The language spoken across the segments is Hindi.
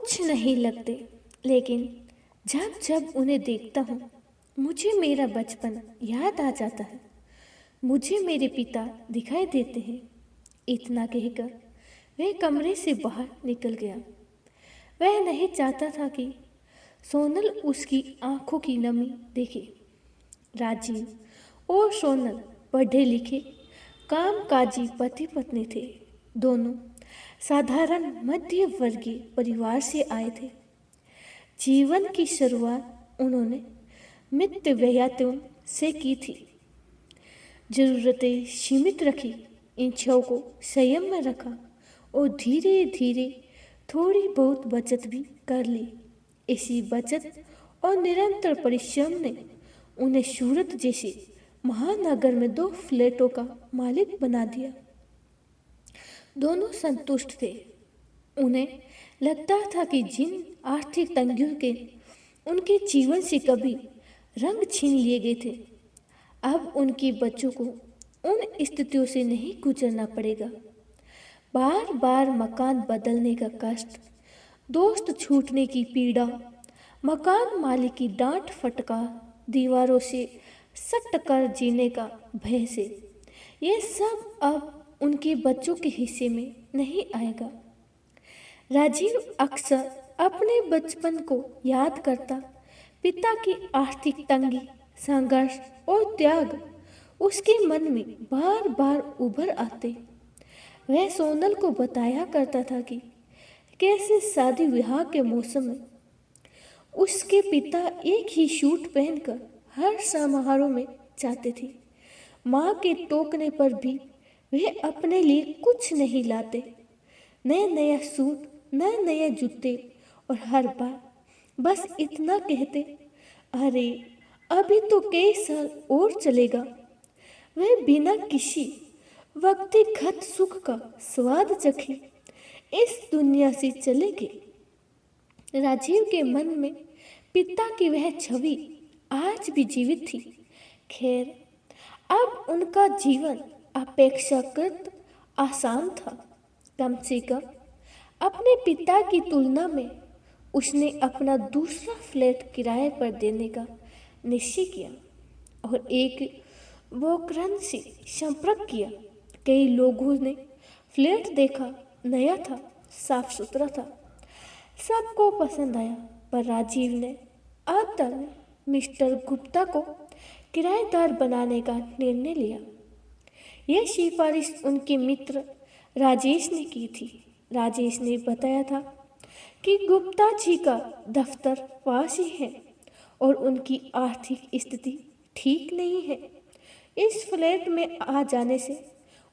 कुछ नहीं लगते, लेकिन जब जब उन्हें देखता हूँ मुझे मेरा बचपन याद आ जाता है। मुझे मेरे पिता दिखाई देते हैं। इतना कहकर वह कमरे से बाहर निकल गया। वह नहीं चाहता था कि सोनल उसकी आंखों की नमी देखे। राजीव और सोनल पढ़े लिखे कामकाजी पति पत्नी थे। दोनों साधारण मध्य वर्गीय परिवार से आए थे। जीवन की शुरुआत उन्होंने मित्त व्ययतों से की थी। जरूरतें सीमित रखी, इच्छाओं को संयम में रखा और धीरे धीरे थोड़ी बहुत बचत भी कर ली। इसी बचत और निरंतर परिश्रम ने उन्हें सूरत जैसे महानगर में 2 फ्लैटों का मालिक बना दिया। दोनों संतुष्ट थे। उन्हें लगता था कि जिन आर्थिक तंगियों के उनके जीवन से कभी रंग छीन लिए गए थे, अब उनके बच्चों को उन स्थितियों से नहीं गुजरना पड़ेगा। बार बार मकान बदलने का कष्ट, दोस्त छूटने की पीड़ा, मकान मालिक की डांट फटकार, दीवारों से सट कर जीने का भय से, ये सब अब उनके बच्चों के हिस्से में नहीं आएगा। राजीव अक्सर अपने बचपन को याद करता। पिता की आर्थिक तंगी, संघर्ष और त्याग उसके मन में बार बार उभर आते। वह सोनल को बताया करता था कि कैसे शादी विवाह के मौसम में उसके पिता एक ही सूट पहनकर हर समारोह में जाते थे। माँ के टोकने पर भी वह अपने लिए कुछ नहीं लाते। नया नया सूट, नए नए जूते और हर बार बस इतना कहते, अरे अभी तो कई साल और चलेगा। वह बिना किसी व्यक्तिगत सुख का स्वाद चखे इस दुनिया से चले गए। राजीव के मन में पिता की वह छवि आज भी जीवित थी। खैर, अब उनका जीवन अपेक्षाकृत आसान था। कम से कम अपने पिता की तुलना में उसने अपना दूसरा फ्लैट किराए पर देने का निश्चय किया और एक ब्रोकर से संपर्क किया। कई लोगों ने फ्लैट देखा, नया था, साफ सुथरा था, सबको पसंद आया, पर राजीव ने अब तक मिस्टर गुप्ता को किराएदार बनाने का निर्णय लिया। यह सिफारिश उनके मित्र राजेश ने की थी। राजेश ने बताया था कि गुप्ता जी का दफ्तर पास ही है और उनकी आर्थिक स्थिति ठीक नहीं है। इस फ्लैट में आ जाने से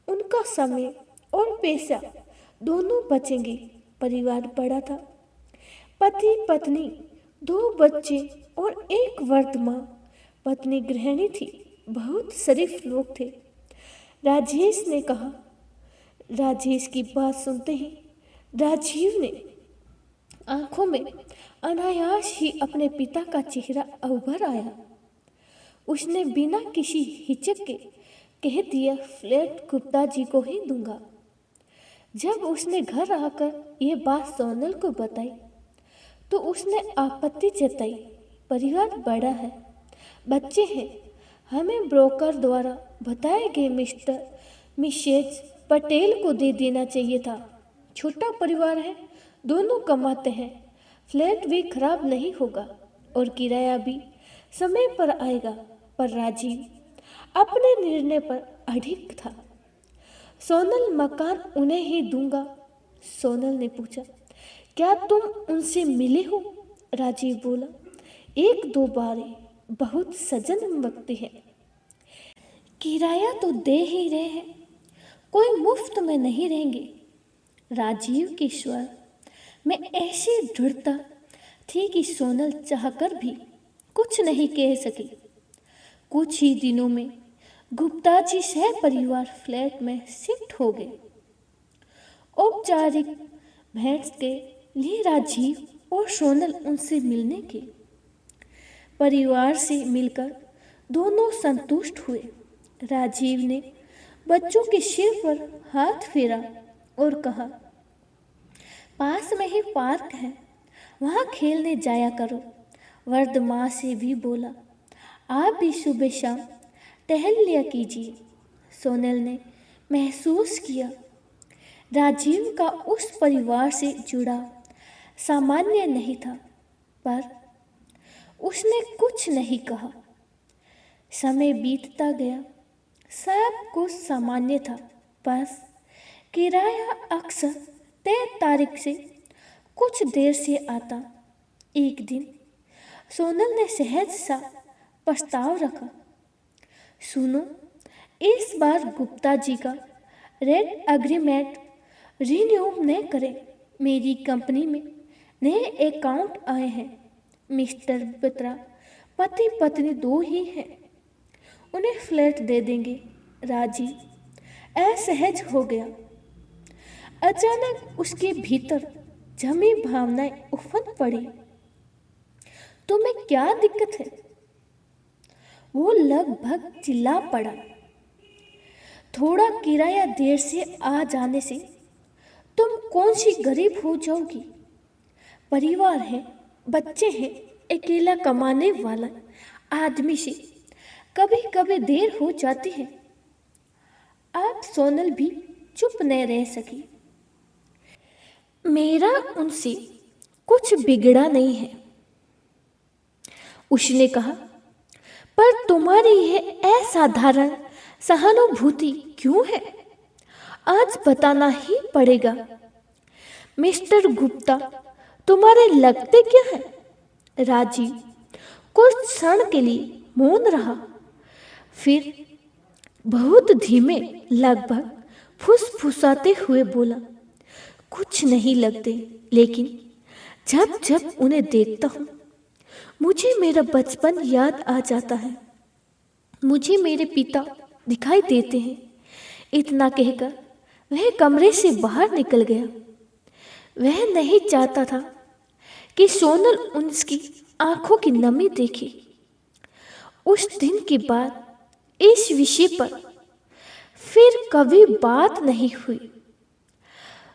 उनका समय और पैसा दोनों बचेंगे। परिवार बड़ा था, पति पत्नी, 2 बच्चे और एक वर्तमान पत्नी गृहिणी थी। बहुत शरीफ लोग थे, राजेश ने कहा। राजेश की बात सुनते ही राजीव ने आंखों में अनायास ही अपने पिता का चेहरा उभर आया। उसने बिना किसी हिचक के कह दिया, फ्लैट गुप्ता जी को ही दूंगा। जब उसने घर आकर ये बात सोनल को बताई तो उसने आपत्ति जताई। परिवार बड़ा है, बच्चे हैं, हमें ब्रोकर द्वारा बताए गए मिस्टर मिसेज पटेल को दे देना चाहिए था। छोटा परिवार है, दोनों कमाते हैं, फ्लैट भी खराब नहीं होगा और किराया भी समय पर आएगा। पर राजीव अपने निर्णय पर अडिग था। सोनल, मकान उन्हें ही दूंगा। सोनल ने पूछा, क्या तुम उनसे मिले हो? राजीव बोला, 1-2 बार, बहुत सज्जन व्यक्ति है। किराया तो दे ही रहे हैं, कोई मुफ्त में नहीं रहेंगे। राजीव के स्वर में ऐसी दृढ़ता थी कि सोनल चाहकर भी कुछ नहीं कह सकी। कुछ ही दिनों में गुप्ता जी सह परिवार फ्लैट में शिफ्ट हो गए। औपचारिक भेंट के लिए राजीव और सोनल उनसे मिलने के। परिवार से मिलकर दोनों संतुष्ट हुए। राजीव ने बच्चों के सिर पर हाथ फेरा और कहा, पास में ही पार्क है, वहाँ खेलने जाया करो। वृद्ध माँ से भी बोला, आप भी सुबह शाम टहल लिया कीजिए। सोनल ने महसूस किया राजीव का उस परिवार से जुड़ा सामान्य नहीं था, पर उसने कुछ नहीं कहा। समय बीतता गया, सब कुछ सामान्य था, बस किराया अक्सर तय तारीख से कुछ देर से आता। एक दिन सोनल ने सहज सा प्रस्ताव रखा, सुनो, इस बार गुप्ता जी का रेंट एग्रीमेंट रिन्यू न करें। मेरी कंपनी में नए अकाउंट आए हैं। मिस्टर बत्रा पति पत्नी दो ही हैं, उन्हें फ्लैट दे देंगे। राजीव असहज हो गया। अचानक उसके भीतर जमी भावनाएं उफन पड़ी। तुम्हें क्या दिक्कत है? वो लगभग चिल्ला पड़ा। थोड़ा किराया देर से आ जाने से तुम कौन सी गरीब हो जाओगी? परिवार है, बच्चे हैं, अकेला कमाने वाला आदमी से कभी कभी देर हो जाती है। आप सोनल भी चुप न रह सकी। मेरा उनसे कुछ बिगड़ा नहीं है, उसने कहा, पर तुम्हारी यह असाधारण सहानुभूति क्यों है? आज बताना ही पड़ेगा। मिस्टर गुप्ता तुम्हारे लगते क्या है? राजीव कुछ क्षण के लिए मौन रहा, फिर बहुत धीमे, लगभग फुसफुसाते हुए बोला, कुछ नहीं लगते, लेकिन जब जब उन्हें देखता हूँ मुझे मेरा बचपन याद आ जाता है। मुझे मेरे पिता दिखाई देते हैं। इतना कहकर वह कमरे से बाहर निकल गया। वह नहीं चाहता था कि सोनल उसकी आंखों की नमी देखे। उस दिन के बाद इस विषय पर फिर कभी बात नहीं हुई।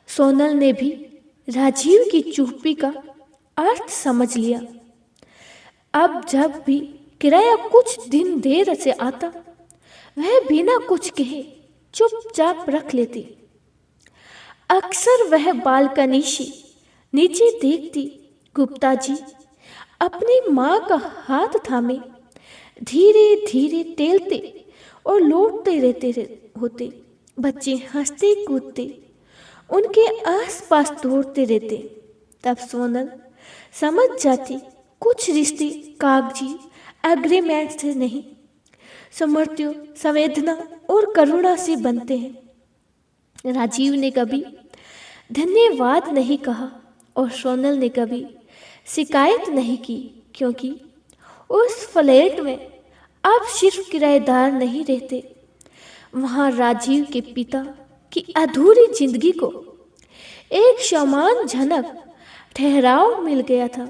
सोनल ने भी राजीव की चुप्पी का अर्थ समझ लिया। अब जब भी किराया कुछ दिन देर से आता, वह बिना कुछ कहे चुपचाप रख लेती। अक्सर वह बालकनी से नीचे देखती गुप्ता जी अपनी माँ का हाथ थामे धीरे धीरे टेलते और लौटते होते। बच्चे हंसते कूदते उनके आसपास दौड़ते रहते। तब सोनल समझ जाती कुछ रिश्ते कागजी एग्रीमेंट से नहीं, समर्थियों, संवेदना और करुणा से बनते हैं। राजीव ने कभी धन्यवाद नहीं कहा और सोनल ने कभी शिकायत नहीं की, क्योंकि उस फ्लैट में अब सिर्फ किराएदार नहीं रहते। वहाँ राजीव के पिता की अधूरी जिंदगी को एक समान झनक ठहराव मिल गया था।